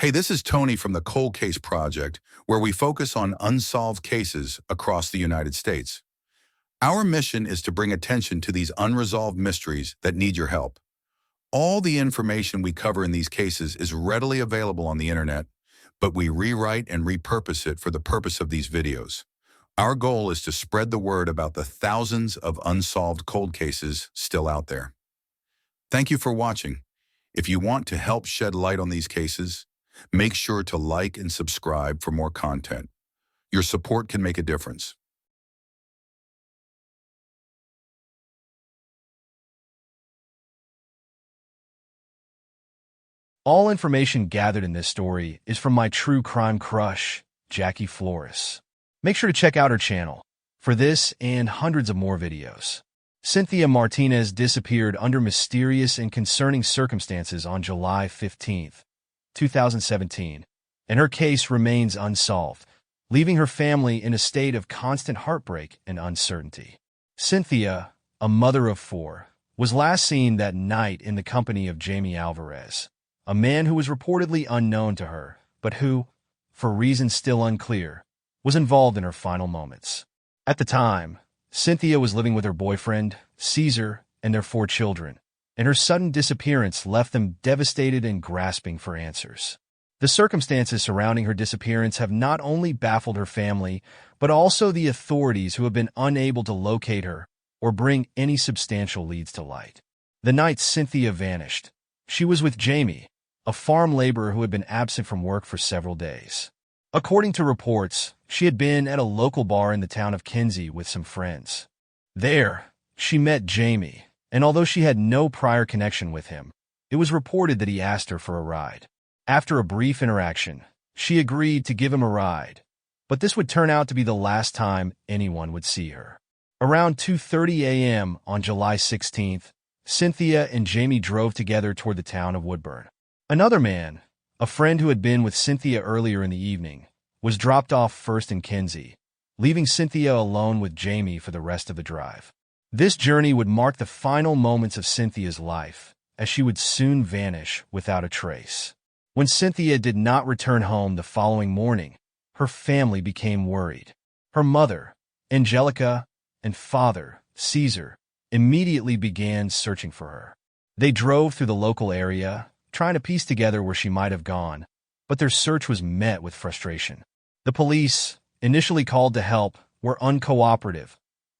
Hey, this is Tony from the Cold Case Project, where we focus on unsolved cases across the United States. Our mission is to bring attention to these unresolved mysteries that need your help. All the information we cover in these cases is readily available on the internet, but we rewrite and repurpose it for the purpose of these videos. Our goal is to spread the word about the thousands of unsolved cold cases still out there. Thank you for watching. If you want to help shed light on these cases, make sure to like and subscribe for more content. Your support can make a difference. All information gathered in this story is from my true crime crush, Jackie Flores. Make sure to check out her channel for this and hundreds of more videos. Cynthia Martinez disappeared under mysterious and concerning circumstances on July 15, 2017, and her case remains unsolved, leaving her family in a state of constant heartbreak and uncertainty. Cynthia, a mother of four, was last seen that night in the company of Jamie Alvarez, a man who was reportedly unknown to her, but who, for reasons still unclear, was involved in her final moments. At the time, Cynthia was living with her boyfriend, Caesar, and their 4 children, and her sudden disappearance left them devastated and grasping for answers. The circumstances surrounding her disappearance have not only baffled her family, but also the authorities who have been unable to locate her or bring any substantial leads to light. The night Cynthia vanished, she was with Jamie, a farm laborer who had been absent from work for several days. According to reports, she had been at a local bar in the town of Kinsey with some friends. There, she met Jamie, and although she had no prior connection with him, it was reported that he asked her for a ride. After a brief interaction, she agreed to give him a ride, but this would turn out to be the last time anyone would see her. Around 2:30 a.m. on July 16th, Cynthia and Jamie drove together toward the town of Woodburn. Another man, a friend who had been with Cynthia earlier in the evening, was dropped off first in Kinsey, leaving Cynthia alone with Jamie for the rest of the drive. This journey would mark the final moments of Cynthia's life, as she would soon vanish without a trace. When Cynthia did not return home the following morning, her family became worried. Her mother, Angelica, and father, Caesar, immediately began searching for her. They drove through the local area, trying to piece together where she might have gone, but their search was met with frustration. The police, initially called to help, were uncooperative,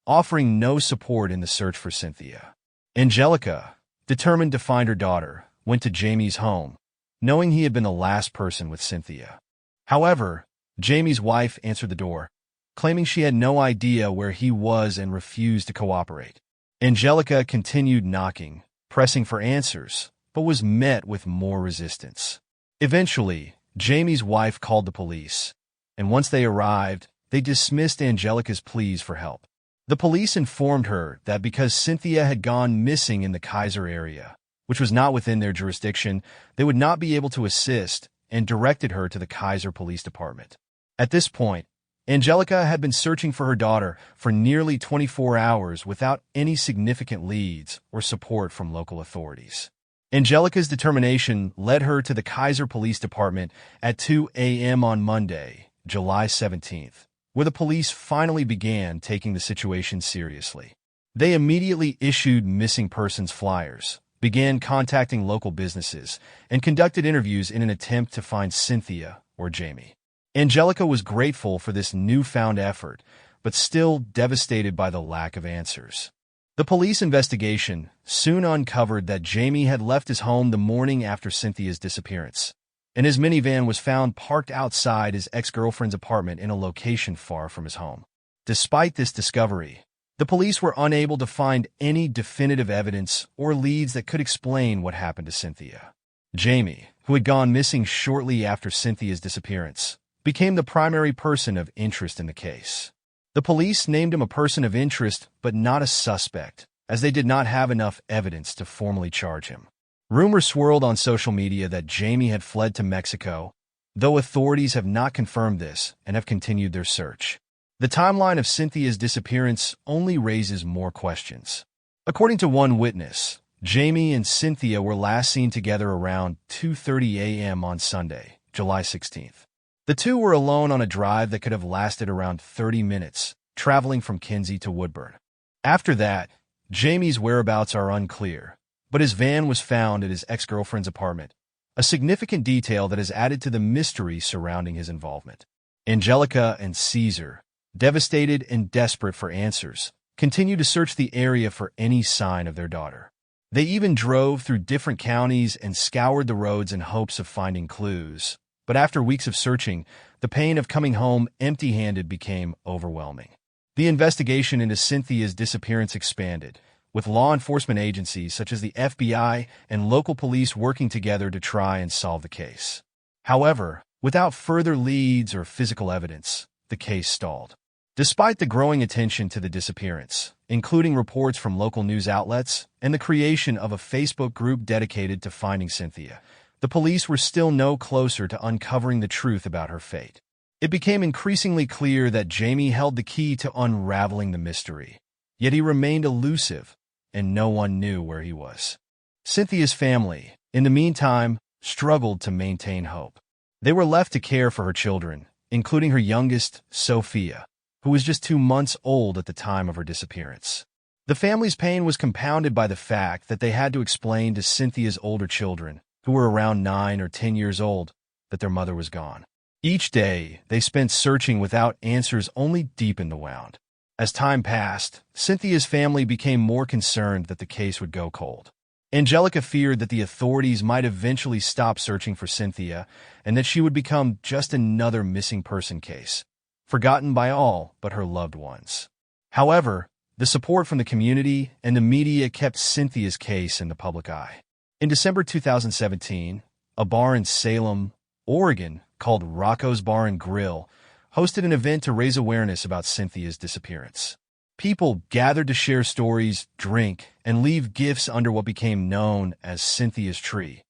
offering no support in the search for Cynthia. Angelica, determined to find her daughter, went to Jamie's home, knowing he had been the last person with Cynthia. However, Jamie's wife answered the door, claiming she had no idea where he was and refused to cooperate. Angelica continued knocking, pressing for answers, but was met with more resistance. Eventually, Jamie's wife called the police, and once they arrived, they dismissed Angelica's pleas for help. The police informed her that because Cynthia had gone missing in the Kaiser area, which was not within their jurisdiction, they would not be able to assist and directed her to the Kaiser Police Department. At this point, Angelica had been searching for her daughter for nearly 24 hours without any significant leads or support from local authorities. Angelica's determination led her to the Kaiser Police Department at 2 a.m. on Monday, July 17th, where the police finally began taking the situation seriously. They immediately issued missing persons flyers, began contacting local businesses, and conducted interviews in an attempt to find Cynthia or Jamie. Angelica was grateful for this newfound effort, but still devastated by the lack of answers. The police investigation soon uncovered that Jamie had left his home the morning after Cynthia's disappearance, and his minivan was found parked outside his ex-girlfriend's apartment in a location far from his home. Despite this discovery, the police were unable to find any definitive evidence or leads that could explain what happened to Cynthia. Jamie, who had gone missing shortly after Cynthia's disappearance, became the primary person of interest in the case. The police named him a person of interest but not a suspect, as they did not have enough evidence to formally charge him. Rumors swirled on social media that Jamie had fled to Mexico, though authorities have not confirmed this and have continued their search. The timeline of Cynthia's disappearance only raises more questions. According to one witness, Jamie and Cynthia were last seen together around 2:30 a.m. on Sunday, July 16th. The two were alone on a drive that could have lasted around 30 minutes, traveling from Kinsey to Woodburn. After that, Jamie's whereabouts are unclear, but his van was found at his ex-girlfriend's apartment, a significant detail that has added to the mystery surrounding his involvement. Angelica and Caesar, devastated and desperate for answers, continue to search the area for any sign of their daughter. They even drove through different counties and scoured the roads in hopes of finding clues. But after weeks of searching, the pain of coming home empty-handed became overwhelming. The investigation into Cynthia's disappearance expanded, with law enforcement agencies such as the FBI and local police working together to try and solve the case. However, without further leads or physical evidence, the case stalled. Despite the growing attention to the disappearance, including reports from local news outlets and the creation of a Facebook group dedicated to finding Cynthia, the police were still no closer to uncovering the truth about her fate. It became increasingly clear that Jamie held the key to unraveling the mystery, yet he remained elusive, and no one knew where he was. Cynthia's family, in the meantime, struggled to maintain hope. They were left to care for her children, including her youngest, Sophia, who was just 2 months old at the time of her disappearance. The family's pain was compounded by the fact that they had to explain to Cynthia's older children, who were around 9 or 10 years old, that their mother was gone. Each day, they spent searching without answers only deepened the wound. As time passed, Cynthia's family became more concerned that the case would go cold. Angelica feared that the authorities might eventually stop searching for Cynthia and that she would become just another missing person case, forgotten by all but her loved ones. However, the support from the community and the media kept Cynthia's case in the public eye. In December 2017, a bar in Salem, Oregon, called Rocco's Bar and Grill, hosted an event to raise awareness about Cynthia's disappearance. People gathered to share stories, drink, and leave gifts under what became known as Cynthia's Tree,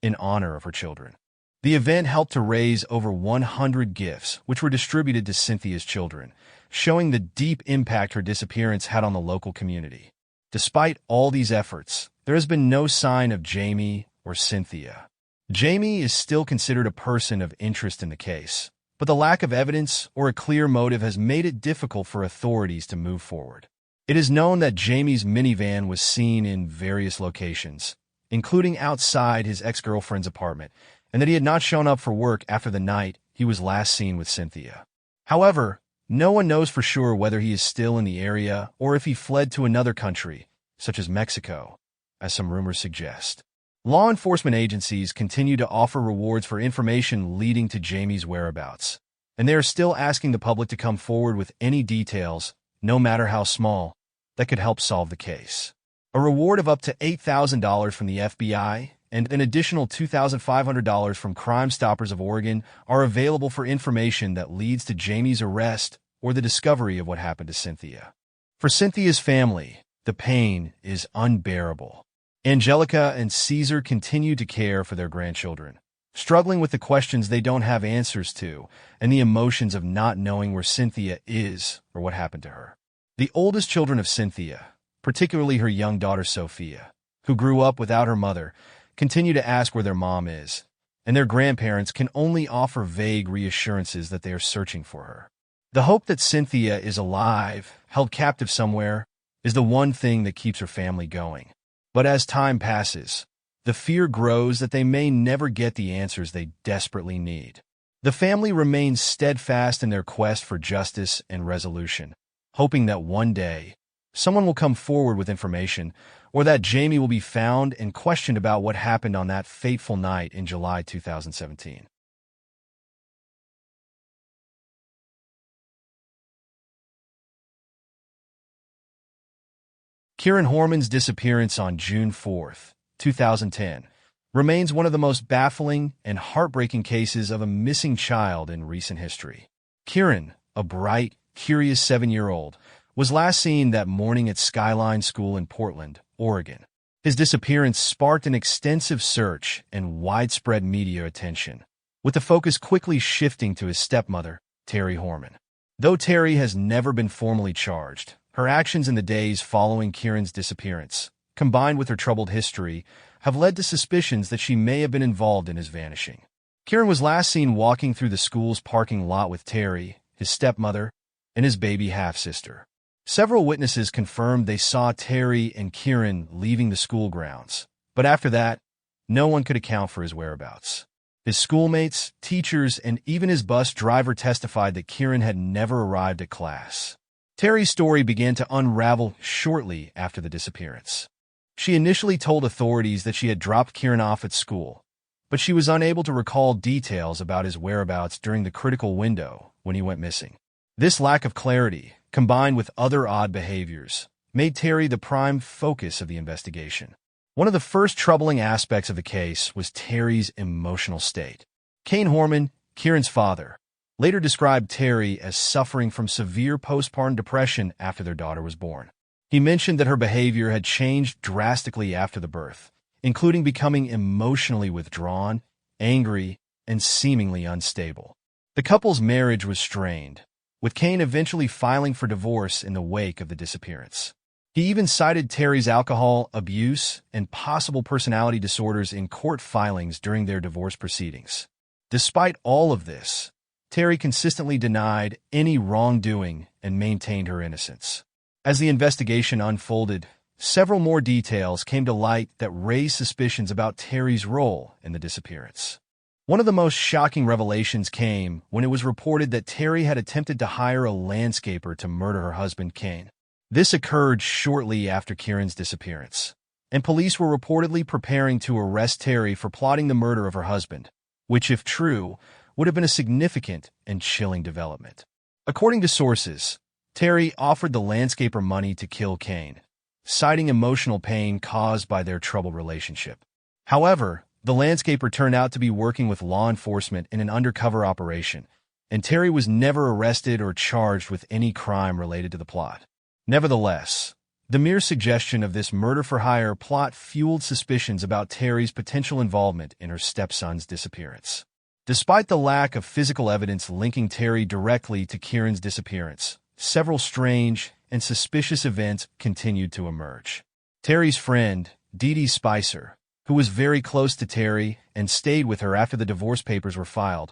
in honor of her children. The event helped to raise over 100 gifts, which were distributed to Cynthia's children, showing the deep impact her disappearance had on the local community. Despite all these efforts, there has been no sign of Jamie or Cynthia. Jamie is still considered a person of interest in the case, but the lack of evidence or a clear motive has made it difficult for authorities to move forward. It is known that Jamie's minivan was seen in various locations, including outside his ex-girlfriend's apartment, and that he had not shown up for work after the night he was last seen with Cynthia. However, no one knows for sure whether he is still in the area or if he fled to another country, such as Mexico, as some rumors suggest. Law enforcement agencies continue to offer rewards for information leading to Jamie's whereabouts, and they are still asking the public to come forward with any details, no matter how small, that could help solve the case. A reward of up to $8,000 from the FBI and an additional $2,500 from Crime Stoppers of Oregon are available for information that leads to Jamie's arrest or the discovery of what happened to Cynthia. For Cynthia's family, the pain is unbearable. Angelica and Caesar continue to care for their grandchildren, struggling with the questions they don't have answers to and the emotions of not knowing where Cynthia is or what happened to her. The oldest children of Cynthia, particularly her young daughter Sophia, who grew up without her mother, continue to ask where their mom is, and their grandparents can only offer vague reassurances that they are searching for her. The hope that Cynthia is alive, held captive somewhere, is the one thing that keeps her family going. But as time passes, the fear grows that they may never get the answers they desperately need. The family remains steadfast in their quest for justice and resolution, hoping that one day, someone will come forward with information, or that Jamie will be found and questioned about what happened on that fateful night in July 2017. Kieran Horman's disappearance on June 4, 2010, remains one of the most baffling and heartbreaking cases of a missing child in recent history. Kieran, a bright, curious 7-year-old, was last seen that morning at Skyline School in Portland, Oregon. His disappearance sparked an extensive search and widespread media attention, with the focus quickly shifting to his stepmother, Terry Horman. Though Terry has never been formally charged, her actions in the days following Kieran's disappearance, combined with her troubled history, have led to suspicions that she may have been involved in his vanishing. Kieran was last seen walking through the school's parking lot with Terry, his stepmother, and his baby half-sister. Several witnesses confirmed they saw Terry and Kieran leaving the school grounds, but after that, no one could account for his whereabouts. His schoolmates, teachers, and even his bus driver testified that Kieran had never arrived at class. Terry's story began to unravel shortly after the disappearance. She initially told authorities that she had dropped Kieran off at school, but she was unable to recall details about his whereabouts during the critical window when he went missing. This lack of clarity, combined with other odd behaviors, made Terry the prime focus of the investigation. One of the first troubling aspects of the case was Terry's emotional state. Kieran Horman, Kieran's father, later described Terry as suffering from severe postpartum depression after their daughter was born. He mentioned that her behavior had changed drastically after the birth, including becoming emotionally withdrawn, angry, and seemingly unstable. The couple's marriage was strained, with Kane eventually filing for divorce in the wake of the disappearance. He even cited Terry's alcohol abuse and possible personality disorders in court filings during their divorce proceedings. Despite all of this, Terry consistently denied any wrongdoing and maintained her innocence. As the investigation unfolded, several more details came to light that raised suspicions about Terry's role in the disappearance. One of the most shocking revelations came when it was reported that Terry had attempted to hire a landscaper to murder her husband, Kane. This occurred shortly after Kieran's disappearance, and police were reportedly preparing to arrest Terry for plotting the murder of her husband, which, if true, would have been a significant and chilling development. According to sources, Terry offered the landscaper money to kill Kane, citing emotional pain caused by their troubled relationship. However, the landscaper turned out to be working with law enforcement in an undercover operation, and Terry was never arrested or charged with any crime related to the plot. Nevertheless, the mere suggestion of this murder-for-hire plot fueled suspicions about Terry's potential involvement in her stepson's disappearance. Despite the lack of physical evidence linking Terry directly to Kieran's disappearance, several strange and suspicious events continued to emerge. Terry's friend, Dee Dee Spicer, who was very close to Terry and stayed with her after the divorce papers were filed,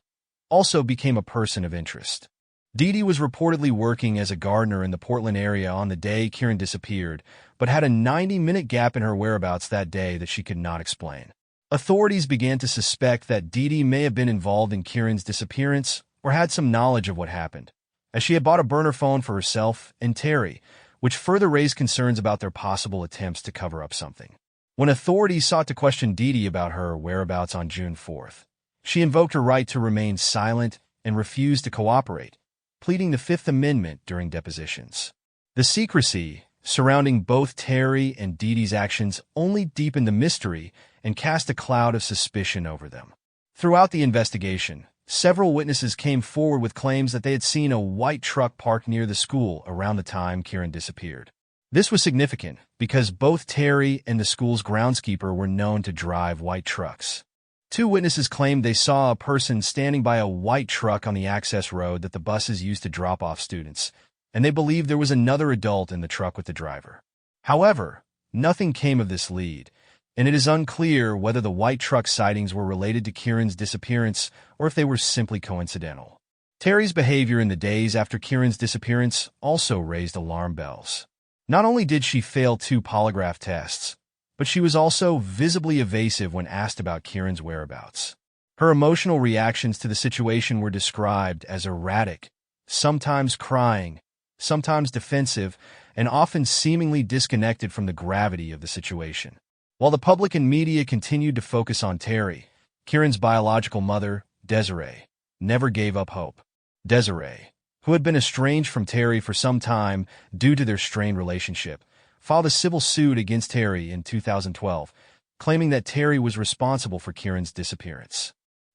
also became a person of interest. Dee Dee was reportedly working as a gardener in the Portland area on the day Kieran disappeared, but had a 90-minute gap in her whereabouts that day that she could not explain. Authorities began to suspect that Dee Dee may have been involved in Kieran's disappearance or had some knowledge of what happened, as she had bought a burner phone for herself and Terry, which further raised concerns about their possible attempts to cover up something. When authorities sought to question Dee Dee about her whereabouts on June 4th, she invoked her right to remain silent and refused to cooperate, pleading the Fifth Amendment during depositions. The secrecy surrounding both Terry and Dee Dee's actions only deepened the mystery and cast a cloud of suspicion over them. Throughout the investigation, several witnesses came forward with claims that they had seen a white truck parked near the school around the time Kieran disappeared. This was significant because both Terry and the school's groundskeeper were known to drive white trucks. Two witnesses claimed they saw a person standing by a white truck on the access road that the buses used to drop off students, and they believed there was another adult in the truck with the driver. However, nothing came of this lead, and it is unclear whether the white truck sightings were related to Kieran's disappearance or if they were simply coincidental. Terry's behavior in the days after Kieran's disappearance also raised alarm bells. Not only did she fail 2 polygraph tests, but she was also visibly evasive when asked about Kieran's whereabouts. Her emotional reactions to the situation were described as erratic, sometimes crying, sometimes defensive, and often seemingly disconnected from the gravity of the situation. While the public and media continued to focus on Terry, Kieran's biological mother, Desiree, never gave up hope. Desiree, who had been estranged from Terry for some time due to their strained relationship, filed a civil suit against Terry in 2012, claiming that Terry was responsible for Kieran's disappearance.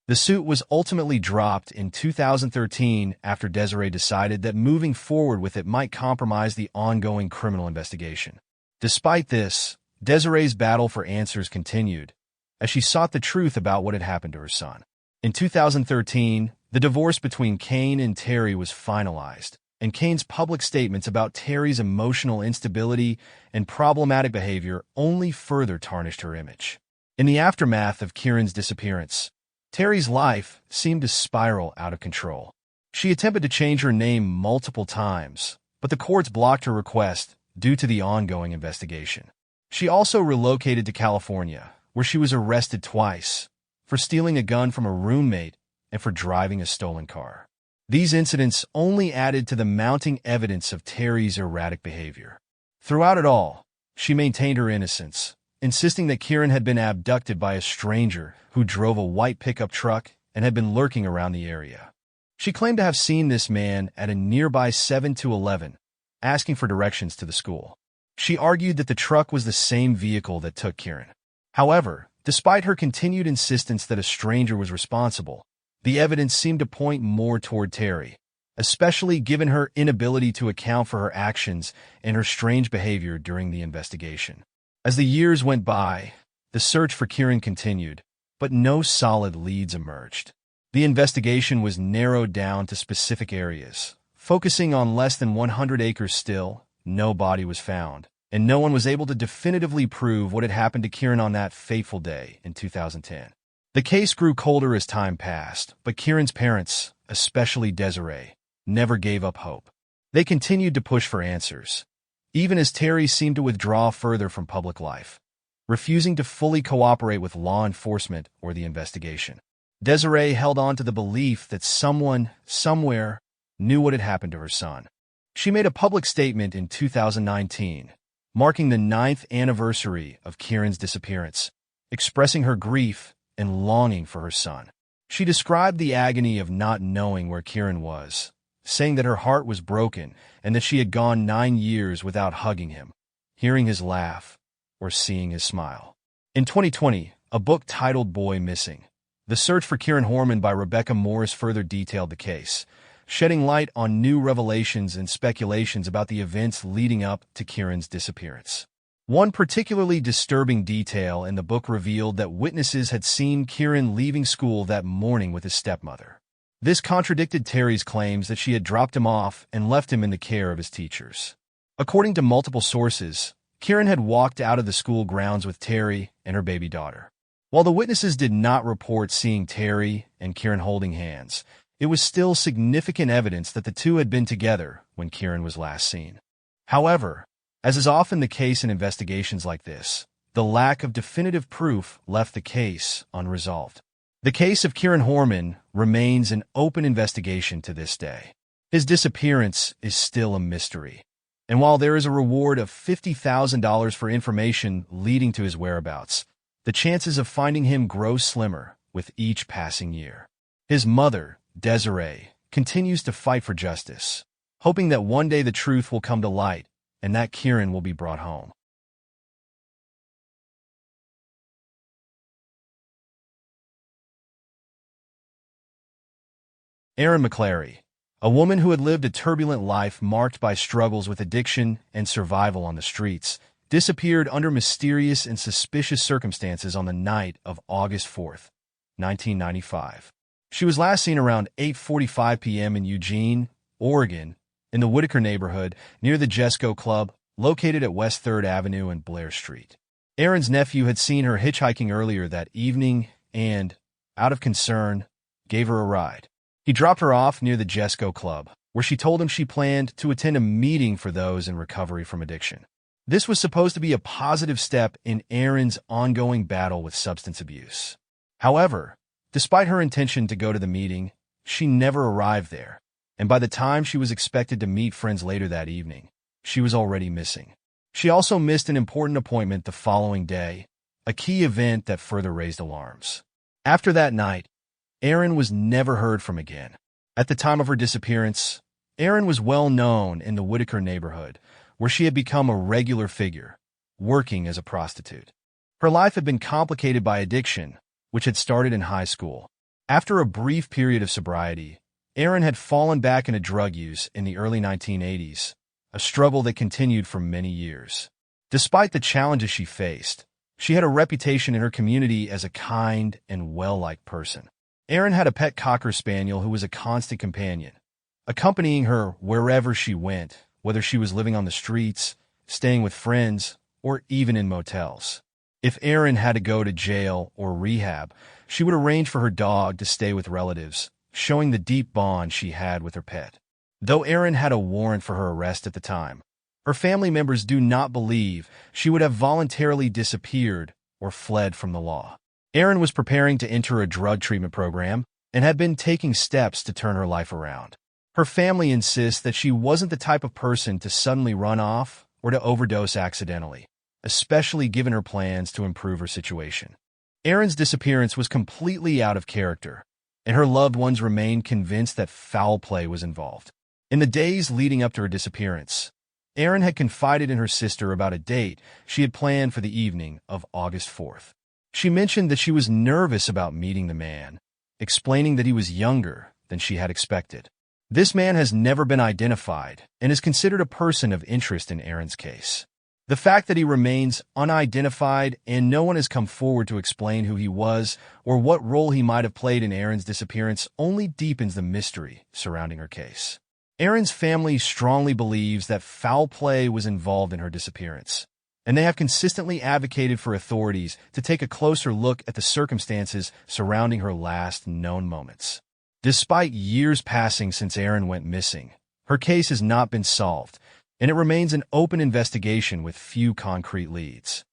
The suit was ultimately dropped in 2013 after Desiree decided that moving forward with it might compromise the ongoing criminal investigation. Despite this, Desiree's battle for answers continued, as she sought the truth about what had happened to her son. In 2013, the divorce between Kane and Terry was finalized, and Kane's public statements about Terry's emotional instability and problematic behavior only further tarnished her image. In the aftermath of Kieran's disappearance, Terry's life seemed to spiral out of control. She attempted to change her name multiple times, but the courts blocked her request due to the ongoing investigation. She also relocated to California, where she was arrested twice for stealing a gun from a roommate and for driving a stolen car. These incidents only added to the mounting evidence of Terry's erratic behavior. Throughout it all, she maintained her innocence, insisting that Kieran had been abducted by a stranger who drove a white pickup truck and had been lurking around the area. She claimed to have seen this man at a nearby 7-Eleven, asking for directions to the school. She argued that the truck was the same vehicle that took Kieran. However, despite her continued insistence that a stranger was responsible, the evidence seemed to point more toward Terry, especially given her inability to account for her actions and her strange behavior during the investigation. As the years went by, the search for Kieran continued, but no solid leads emerged. The investigation was narrowed down to specific areas, focusing on less than 100 acres. Still, no body was found, and no one was able to definitively prove what had happened to Kieran on that fateful day in 2010. The case grew colder as time passed, but Kieran's parents, especially Desiree, never gave up hope. They continued to push for answers, even as Terry seemed to withdraw further from public life, refusing to fully cooperate with law enforcement or the investigation. Desiree held on to the belief that someone, somewhere, knew what had happened to her son. She made a public statement in 2019, marking the 9th anniversary of Kieran's disappearance, expressing her grief and longing for her son. She described the agony of not knowing where Kieran was, saying that her heart was broken and that she had gone 9 years without hugging him, hearing his laugh, or seeing his smile. In 2020, a book titled Boy Missing: The Search for Kieran Horman by Rebecca Morris further detailed the case, shedding light on new revelations and speculations about the events leading up to Kieran's disappearance. One particularly disturbing detail in the book revealed that witnesses had seen Kieran leaving school that morning with his stepmother. This contradicted Terry's claims that she had dropped him off and left him in the care of his teachers. According to multiple sources, Kieran had walked out of the school grounds with Terry and her baby daughter. While the witnesses did not report seeing Terry and Kieran holding hands, it was still significant evidence that the two had been together when Kieran was last seen. However, as is often the case in investigations like this, the lack of definitive proof left the case unresolved. The case of Kieran Horman remains an open investigation to this day. His disappearance is still a mystery, and while there is a reward of $50,000 for information leading to his whereabouts, the chances of finding him grow slimmer with each passing year. His mother, Desiree, continues to fight for justice, hoping that one day the truth will come to light and that Kieran will be brought home. Aaron McClary, a woman who had lived a turbulent life marked by struggles with addiction and survival on the streets, disappeared under mysterious and suspicious circumstances on the night of August 4th, 1995. She was last seen around 8:45 p.m. in Eugene, Oregon, in the Whitaker neighborhood near the Jesco Club, located at West 3rd Avenue and Blair Street. Aaron's nephew had seen her hitchhiking earlier that evening and, out of concern, gave her a ride. He dropped her off near the Jesco Club, where she told him she planned to attend a meeting for those in recovery from addiction. This was supposed to be a positive step in Aaron's ongoing battle with substance abuse. However, despite her intention to go to the meeting, she never arrived there, and by the time she was expected to meet friends later that evening, she was already missing. She also missed an important appointment the following day, a key event that further raised alarms. After that night, Aaron was never heard from again. At the time of her disappearance, Aaron was well known in the Whitaker neighborhood, where she had become a regular figure, working as a prostitute. Her life had been complicated by addiction, which had started in high school. After a brief period of sobriety, Aaron had fallen back into drug use in the early 1980s, a struggle that continued for many years. Despite the challenges she faced, she had a reputation in her community as a kind and well-liked person. Aaron had a pet Cocker Spaniel who was a constant companion, accompanying her wherever she went, whether she was living on the streets, staying with friends, or even in motels. If Aaron had to go to jail or rehab, she would arrange for her dog to stay with relatives, showing the deep bond she had with her pet. Though Aaron had a warrant for her arrest at the time, her family members do not believe she would have voluntarily disappeared or fled from the law. Aaron was preparing to enter a drug treatment program and had been taking steps to turn her life around. Her family insists that she wasn't the type of person to suddenly run off or to overdose accidentally, especially given her plans to improve her situation. Aaron's disappearance was completely out of character, and her loved ones remained convinced that foul play was involved. In the days leading up to her disappearance, Aaron had confided in her sister about a date she had planned for the evening of August 4th. She mentioned that she was nervous about meeting the man, explaining that he was younger than she had expected. This man has never been identified and is considered a person of interest in Aaron's case. The fact that he remains unidentified and no one has come forward to explain who he was or what role he might have played in Aaron's disappearance only deepens the mystery surrounding her case. Aaron's family strongly believes that foul play was involved in her disappearance, and they have consistently advocated for authorities to take a closer look at the circumstances surrounding her last known moments. Despite years passing since Aaron went missing, her case has not been solved, and it remains an open investigation with few concrete leads.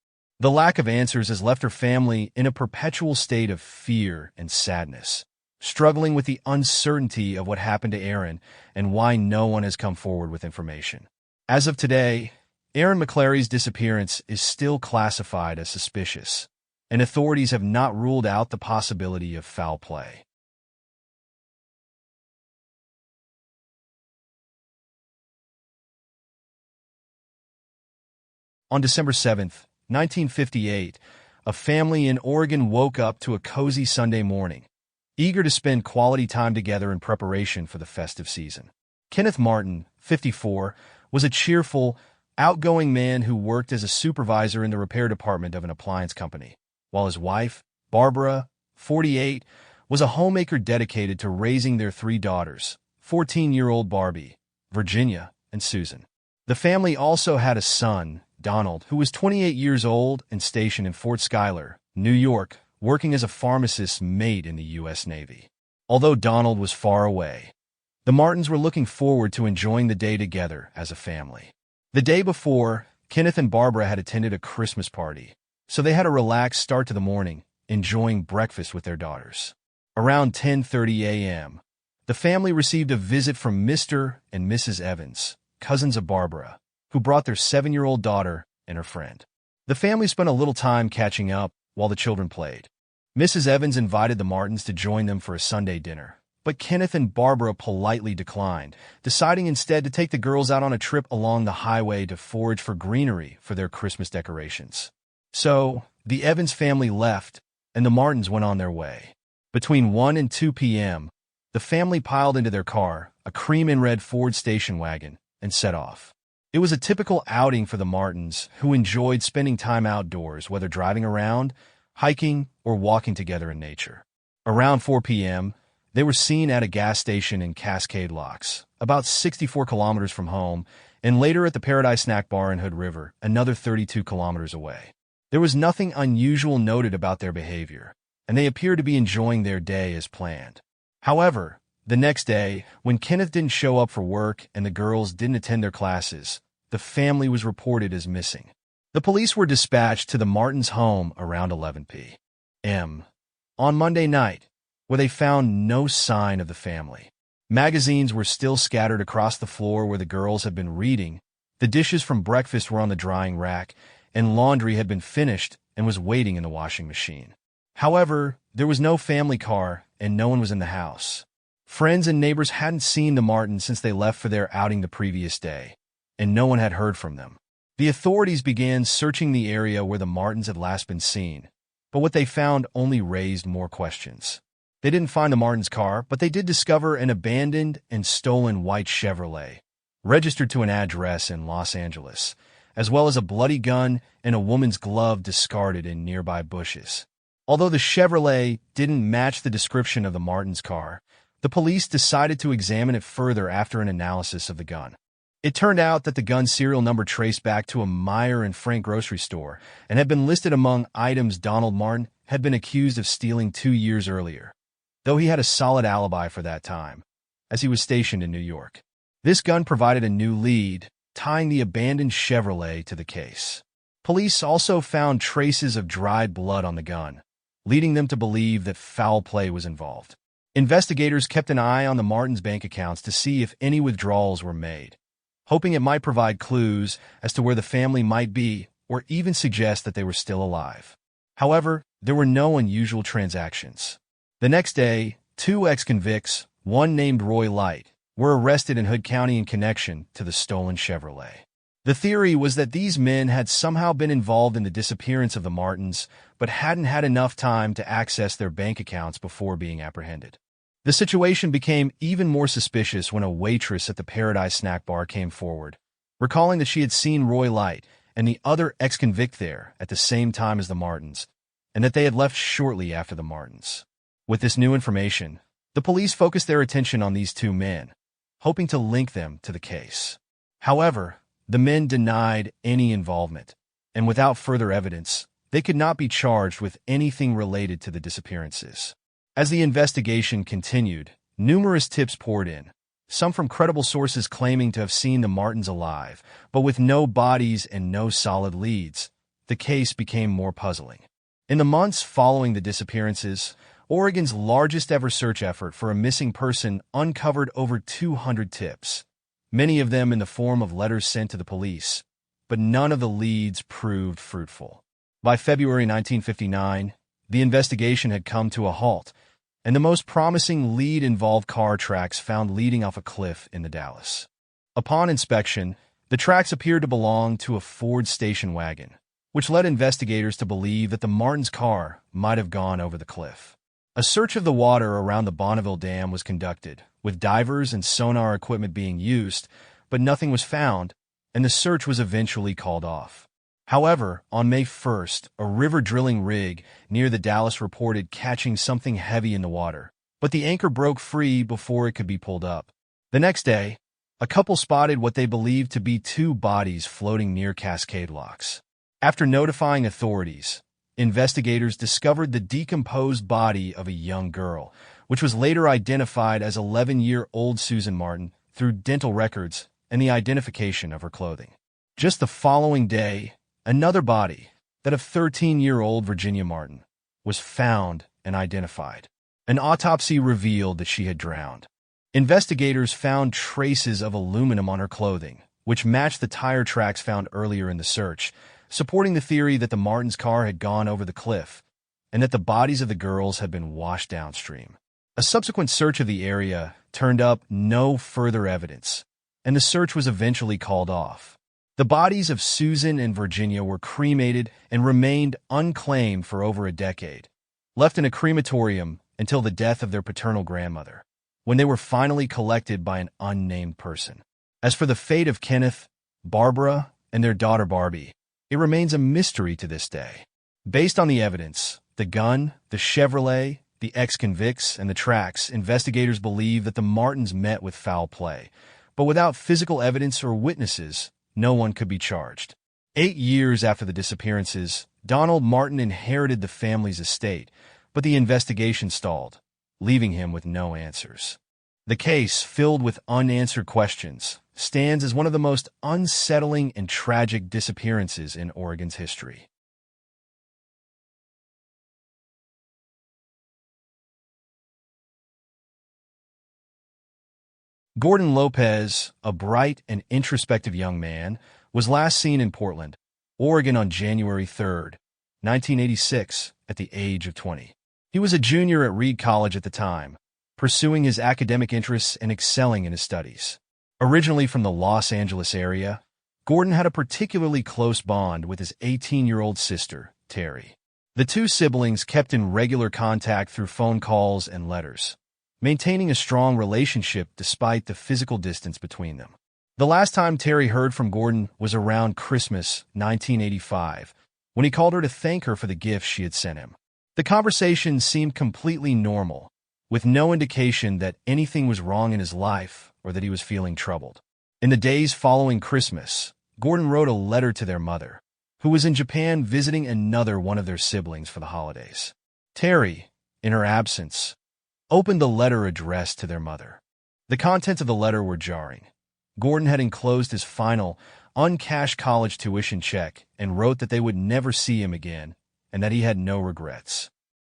The lack of answers has left her family in a perpetual state of fear and sadness, struggling with the uncertainty of what happened to Aaron and why no one has come forward with information. As of today, Aaron McClary's disappearance is still classified as suspicious, and authorities have not ruled out the possibility of foul play. On December 7, 1958, a family in Oregon woke up to a cozy Sunday morning, eager to spend quality time together in preparation for the festive season. Kenneth Martin, 54, was a cheerful, outgoing man who worked as a supervisor in the repair department of an appliance company, while his wife, Barbara, 48, was a homemaker dedicated to raising their three daughters, 14-year-old Barbie, Virginia, and Susan. The family also had a son, Donald, who was 28 years old and stationed in Fort Schuyler, New York, working as a pharmacist's mate in the U.S. Navy. Although Donald was far away, the Martins were looking forward to enjoying the day together as a family. The day before, Kenneth and Barbara had attended a Christmas party, so they had a relaxed start to the morning, enjoying breakfast with their daughters. Around 10:30 a.m., the family received a visit from Mr. and Mrs. Evans, cousins of Barbara, who brought their 7-year-old daughter and her friend. The family spent a little time catching up while the children played. Mrs. Evans invited the Martins to join them for a Sunday dinner, but Kenneth and Barbara politely declined, deciding instead to take the girls out on a trip along the highway to forage for greenery for their Christmas decorations. So, the Evans family left, and the Martins went on their way. Between 1 and 2 p.m., the family piled into their car, a cream and red Ford station wagon, and set off. It was a typical outing for the Martins, who enjoyed spending time outdoors, whether driving around, hiking, or walking together in nature. Around 4 p.m., they were seen at a gas station in Cascade Locks, about 64 kilometers from home, and later at the Paradise Snack Bar in Hood River, another 32 kilometers away. There was nothing unusual noted about their behavior, and they appeared to be enjoying their day as planned. However, the next day, when Kenneth didn't show up for work and the girls didn't attend their classes, the family was reported as missing. The police were dispatched to the Martins' home around 11 p.m. on Monday night, where they found no sign of the family. Magazines were still scattered across the floor where the girls had been reading, the dishes from breakfast were on the drying rack, and laundry had been finished and was waiting in the washing machine. However, there was no family car and no one was in the house. Friends and neighbors hadn't seen the Martins since they left for their outing the previous day, and no one had heard from them. The authorities began searching the area where the Martins had last been seen, but what they found only raised more questions. They didn't find the Martins' car, but they did discover an abandoned and stolen white Chevrolet, registered to an address in Los Angeles, as well as a bloody gun and a woman's glove discarded in nearby bushes. Although the Chevrolet didn't match the description of the Martins' car, the police decided to examine it further after an analysis of the gun. It turned out that the gun's serial number traced back to a Meyer and Frank grocery store and had been listed among items Donald Martin had been accused of stealing 2 years earlier, though he had a solid alibi for that time, as he was stationed in New York. This gun provided a new lead, tying the abandoned Chevrolet to the case. Police also found traces of dried blood on the gun, leading them to believe that foul play was involved. Investigators kept an eye on the Martins' bank accounts to see if any withdrawals were made, hoping it might provide clues as to where the family might be or even suggest that they were still alive. However, there were no unusual transactions. The next day, 2 ex-convicts, one named Roy Light, were arrested in Hood County in connection to the stolen Chevrolet. The theory was that these men had somehow been involved in the disappearance of the Martins, but hadn't had enough time to access their bank accounts before being apprehended. The situation became even more suspicious when a waitress at the Paradise Snack Bar came forward, recalling that she had seen Roy Light and the other ex-convict there at the same time as the Martins, and that they had left shortly after the Martins. With this new information, the police focused their attention on these 2 men, hoping to link them to the case. However, the men denied any involvement, and without further evidence, they could not be charged with anything related to the disappearances. As the investigation continued, numerous tips poured in, some from credible sources claiming to have seen the Martins alive, but with no bodies and no solid leads. The case became more puzzling. In the months following the disappearances, Oregon's largest ever search effort for a missing person uncovered over 200 tips, many of them in the form of letters sent to the police, but none of the leads proved fruitful. By February 1959, the investigation had come to a halt, and the most promising lead involved car tracks found leading off a cliff in the Dalles. Upon inspection, the tracks appeared to belong to a Ford station wagon, which led investigators to believe that the Martins' car might have gone over the cliff. A search of the water around the Bonneville Dam was conducted, with divers and sonar equipment being used, but nothing was found, and the search was eventually called off. However, on May 1st, a river drilling rig near the Dalles reported catching something heavy in the water, but the anchor broke free before it could be pulled up. The next day, a couple spotted what they believed to be 2 bodies floating near Cascade Locks. After notifying authorities, investigators discovered the decomposed body of a young girl, which was later identified as 11-year-old Susan Martin through dental records and the identification of her clothing. Just the following day, another body, that of 13-year-old Virginia Martin, was found and identified. An autopsy revealed that she had drowned. Investigators found traces of aluminum on her clothing, which matched the tire tracks found earlier in the search, supporting the theory that the Martins' car had gone over the cliff and that the bodies of the girls had been washed downstream. A subsequent search of the area turned up no further evidence, and the search was eventually called off. The bodies of Susan and Virginia were cremated and remained unclaimed for over a decade, left in a crematorium until the death of their paternal grandmother, when they were finally collected by an unnamed person. As for the fate of Kenneth, Barbara, and their daughter Barbie, it remains a mystery to this day. Based on the evidence, the gun, the Chevrolet, the ex-convicts, and the tracks, investigators believe that the Martins met with foul play, but without physical evidence or witnesses, no one could be charged. 8 years after the disappearances, Donald Martin inherited the family's estate, but the investigation stalled, leaving him with no answers. The case, filled with unanswered questions, stands as one of the most unsettling and tragic disappearances in Oregon's history. Gordon Lopez, a bright and introspective young man, was last seen in Portland, Oregon on January 3, 1986, at the age of 20. He was a junior at Reed College at the time, pursuing his academic interests and excelling in his studies. Originally from the Los Angeles area, Gordon had a particularly close bond with his 18-year-old sister, Terry. The 2 siblings kept in regular contact through phone calls and letters, maintaining a strong relationship despite the physical distance between them. The last time Terry heard from Gordon was around Christmas 1985, when he called her to thank her for the gifts she had sent him. The conversation seemed completely normal, with no indication that anything was wrong in his life or that he was feeling troubled. In the days following Christmas, Gordon wrote a letter to their mother, who was in Japan visiting another one of their siblings for the holidays. Terry, in her absence, opened the letter addressed to their mother. The contents of the letter were jarring. Gordon had enclosed his final, uncashed college tuition check and wrote that they would never see him again and that he had no regrets.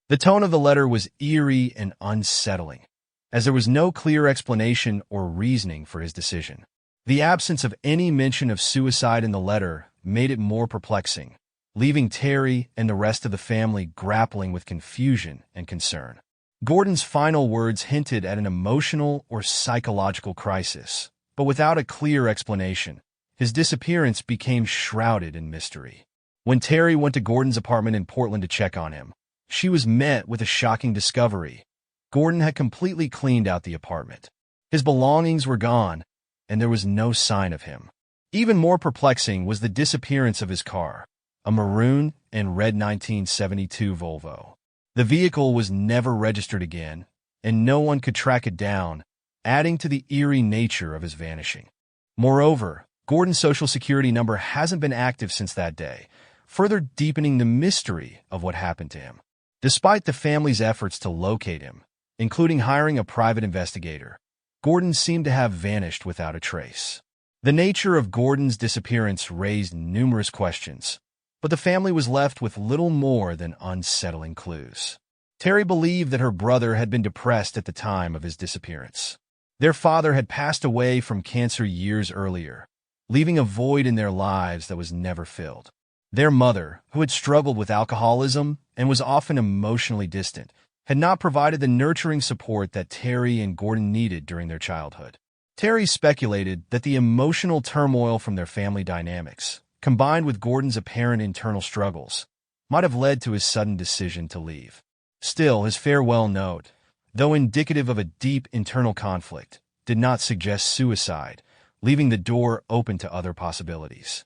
The tone of the letter was eerie and unsettling, as there was no clear explanation or reasoning for his decision. The absence of any mention of suicide in the letter made it more perplexing, leaving Terry and the rest of the family grappling with confusion and concern. Gordon's final words hinted at an emotional or psychological crisis, but without a clear explanation, his disappearance became shrouded in mystery. When Terry went to Gordon's apartment in Portland to check on him, she was met with a shocking discovery. Gordon had completely cleaned out the apartment. His belongings were gone, and there was no sign of him. Even more perplexing was the disappearance of his car, a maroon and red 1972 Volvo. The vehicle was never registered again, and no one could track it down, adding to the eerie nature of his vanishing. Moreover, Gordon's Social Security number hasn't been active since that day, further deepening the mystery of what happened to him. Despite the family's efforts to locate him, including hiring a private investigator, Gordon seemed to have vanished without a trace. The nature of Gordon's disappearance raised numerous questions, but the family was left with little more than unsettling clues. Terry believed that her brother had been depressed at the time of his disappearance. Their father had passed away from cancer years earlier, leaving a void in their lives that was never filled. Their mother, who had struggled with alcoholism and was often emotionally distant, had not provided the nurturing support that Terry and Gordon needed during their childhood. Terry speculated that the emotional turmoil from their family dynamics, combined with Gordon's apparent internal struggles, might have led to his sudden decision to leave. Still, his farewell note, though indicative of a deep internal conflict, did not suggest suicide, leaving the door open to other possibilities.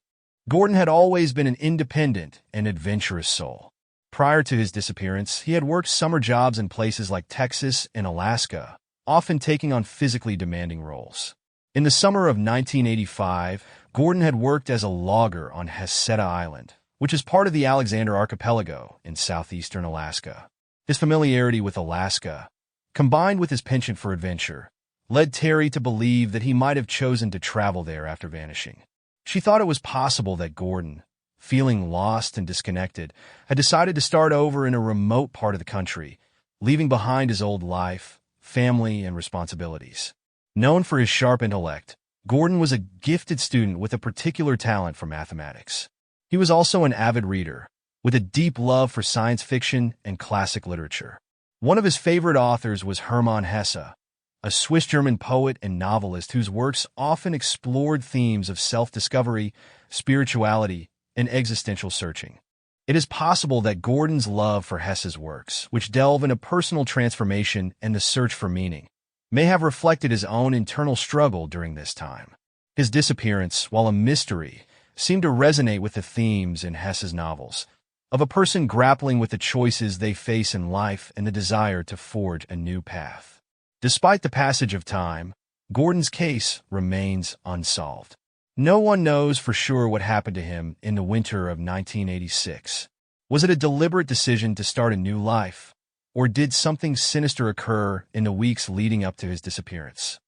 Gordon had always been an independent and adventurous soul. Prior to his disappearance, he had worked summer jobs in places like Texas and Alaska, often taking on physically demanding roles. In the summer of 1985, Gordon had worked as a logger on Heceta Island, which is part of the Alexander Archipelago in southeastern Alaska. His familiarity with Alaska, combined with his penchant for adventure, led Terry to believe that he might have chosen to travel there after vanishing. She thought it was possible that Gordon, feeling lost and disconnected, had decided to start over in a remote part of the country, leaving behind his old life, family, and responsibilities. Known for his sharp intellect, Gordon was a gifted student with a particular talent for mathematics. He was also an avid reader, with a deep love for science fiction and classic literature. One of his favorite authors was Hermann Hesse, a Swiss-German poet and novelist whose works often explored themes of self-discovery, spirituality, and existential searching. It is possible that Gordon's love for Hesse's works, which delve into personal transformation and the search for meaning, may have reflected his own internal struggle during this time. His disappearance, while a mystery, seemed to resonate with the themes in Hesse's novels, of a person grappling with the choices they face in life and the desire to forge a new path. Despite the passage of time, Gordon's case remains unsolved. No one knows for sure what happened to him in the winter of 1986. Was it a deliberate decision to start a new life, or did something sinister occur in the weeks leading up to his disappearance?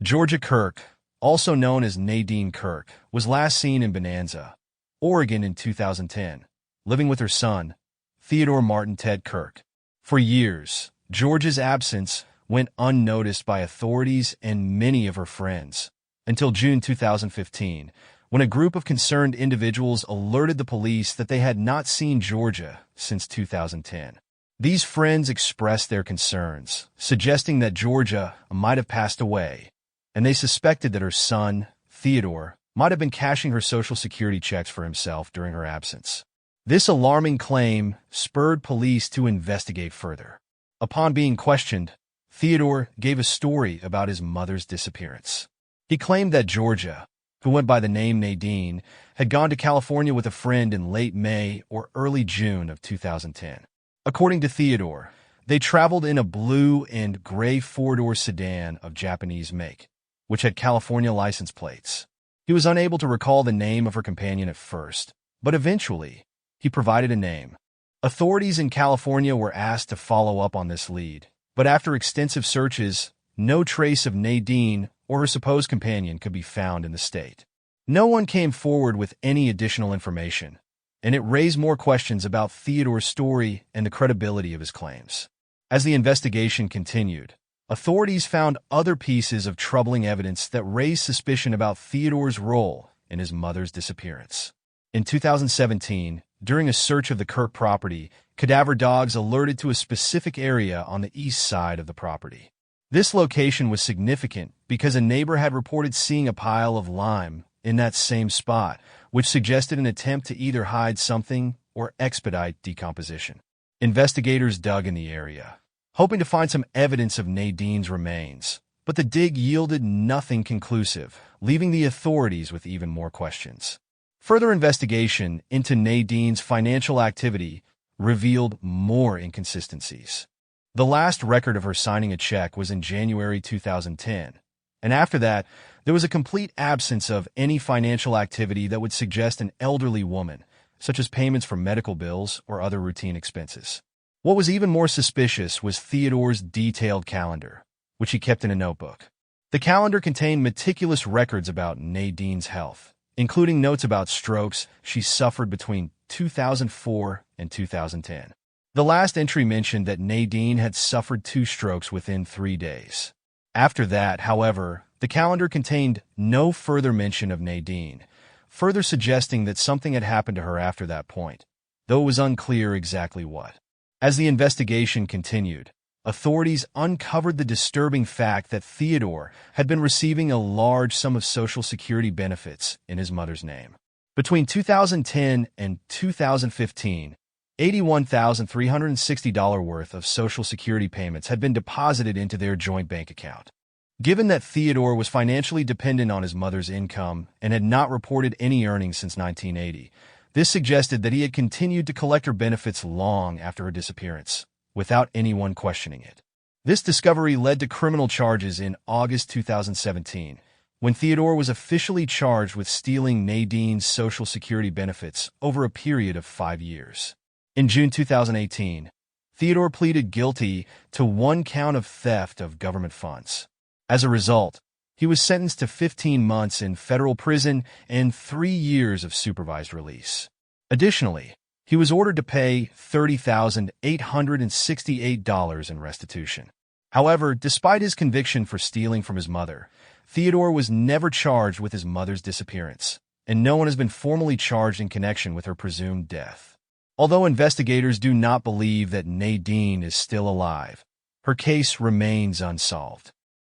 Georgia Kirk, also known as Nadine Kirk, was last seen in Bonanza, Oregon in 2010, living with her son, Theodore Martin Ted Kirk. For years, Georgia's absence went unnoticed by authorities and many of her friends, until June 2015, when a group of concerned individuals alerted the police that they had not seen Georgia since 2010. These friends expressed their concerns, suggesting that Georgia might have passed away, and they suspected that her son, Theodore, might have been cashing her Social Security checks for himself during her absence. This alarming claim spurred police to investigate further. Upon being questioned, Theodore gave a story about his mother's disappearance. He claimed that Georgia, who went by the name Nadine, had gone to California with a friend in late May or early June of 2010. According to Theodore, they traveled in a blue and gray four-door sedan of Japanese make, which had California license plates. He was unable to recall the name of her companion at first, but eventually, he provided a name. Authorities in California were asked to follow up on this lead, but after extensive searches, no trace of Nadine or her supposed companion could be found in the state. No one came forward with any additional information, and it raised more questions about Theodore's story and the credibility of his claims. As the investigation continued, authorities found other pieces of troubling evidence that raised suspicion about Theodore's role in his mother's disappearance. In 2017, during a search of the Kirk property, cadaver dogs alerted to a specific area on the east side of the property. This location was significant because a neighbor had reported seeing a pile of lime in that same spot, which suggested an attempt to either hide something or expedite decomposition. Investigators dug in the area, hoping to find some evidence of Nadine's remains, but the dig yielded nothing conclusive, leaving the authorities with even more questions. Further investigation into Nadine's financial activity revealed more inconsistencies. The last record of her signing a check was in January 2010, and after that, there was a complete absence of any financial activity that would suggest an elderly woman, such as payments for medical bills or other routine expenses. What was even more suspicious was Theodore's detailed calendar, which he kept in a notebook. The calendar contained meticulous records about Nadine's health, including notes about strokes she suffered between 2004 and 2010. The last entry mentioned that Nadine had suffered 2 strokes within 3 days. After that, however, the calendar contained no further mention of Nadine, further suggesting that something had happened to her after that point, though it was unclear exactly what. As the investigation continued, authorities uncovered the disturbing fact that Theodore had been receiving a large sum of Social Security benefits in his mother's name. Between 2010 and 2015, $81,360 worth of Social Security payments had been deposited into their joint bank account. Given that Theodore was financially dependent on his mother's income and had not reported any earnings since 1980, this suggested that he had continued to collect her benefits long after her disappearance, without anyone questioning it. This discovery led to criminal charges in August 2017, when Theodore was officially charged with stealing Nadine's Social Security benefits over a period of 5 years. In June 2018, Theodore pleaded guilty to 1 count of theft of government funds. As a result, he was sentenced to 15 months in federal prison and 3 years of supervised release. Additionally, he was ordered to pay $30,868 in restitution. However, despite his conviction for stealing from his mother, Theodore was never charged with his mother's disappearance, and no one has been formally charged in connection with her presumed death. Although investigators do not believe that Nadine is still alive, her case remains unsolved.